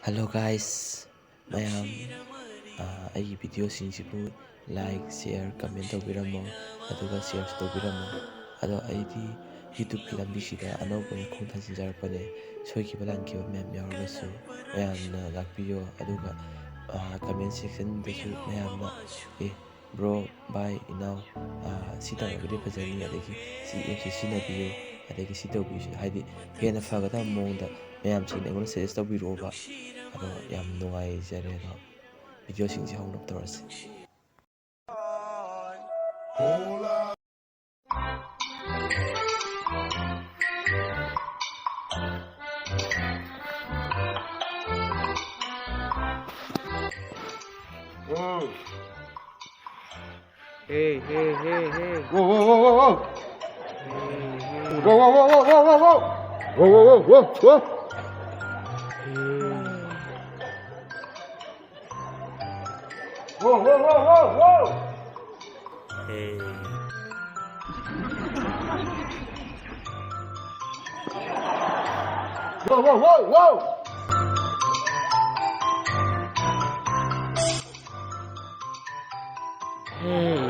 Hello guys, mayam ꯑꯩꯒꯤ ꯚꯤꯗꯤꯑꯣꯁꯤꯡꯁꯤꯕꯨ like, ꯁꯤꯌꯔ, ꯀꯃꯦꯟ ꯇꯧꯕꯤꯔꯝꯃꯣ ꯑꯗꯨꯒ ꯁꯤꯌꯔꯁꯨ ꯇꯧꯕꯤꯔꯝꯃꯣ ꯑꯗꯣ ꯑꯩꯗꯤ ꯌꯨꯇ꯭ꯌꯨꯕꯀꯤ ꯂꯝꯕꯤꯁꯤꯗ ꯑꯅꯧꯕ ꯑꯣꯏꯅ ꯈꯣꯡ ꯊꯥꯡꯖꯤꯟꯖꯔꯛꯄꯅꯦ ꯁꯣꯏꯈꯤꯕ ꯂꯥꯟꯈꯤꯕ ꯃꯌꯥꯝ ꯌꯥꯎꯔꯒꯁꯨ ꯃꯌꯥꯝꯅ ꯉꯥꯛꯄꯤꯌꯣ ꯑꯗꯨꯒ ꯀꯃꯦꯟ ꯁꯦꯛꯁꯟꯗꯁꯨ ꯃꯌꯥꯝꯅ ꯕ꯭ꯔꯣ, ꯕꯥꯏ, ꯏꯅꯥꯎ ꯁꯤ ꯇꯧꯔꯒꯗꯤ ꯐꯖꯅꯤ ꯑꯗꯒꯤ ꯁꯤ ꯑꯦꯞꯁꯤ ꯁꯤꯖꯤꯟꯅꯕꯤꯌꯨ ꯑꯗꯒꯤ ꯁꯤ ꯇꯧꯕꯤꯌꯨ ꯍꯥꯏꯗꯤ ꯍꯦꯟꯅ ꯐꯒꯗꯕ ꯃꯑꯣꯡꯗ ꯃꯌꯥꯝꯁꯤꯡꯅ ꯑꯩꯉꯣꯟꯗ ꯁꯖꯦꯁ ꯇꯧꯕꯤꯔꯛꯑꯣꯕ ꯑꯗꯣ ꯌꯥꯝ ꯅꯨꯡꯉꯥꯏꯖꯔꯦ ꯑꯗꯣ ꯚꯤꯗꯤꯑꯣꯁꯤꯡꯁꯤ ꯍꯧꯅꯕ ꯇꯧꯔꯁꯤ Whoa. Hey, hey, hey, hey. Whoa, whoa, whoa, whoa, whoa. Hey, Whoa, whoa, whoa, whoa, whoa, whoa, whoa. Whoa, whoa, whoa, whoa, whoa. Whoa, whoa, whoa, whoa, whoa. hey. Whoa, whoa, whoa, whoa. Hey.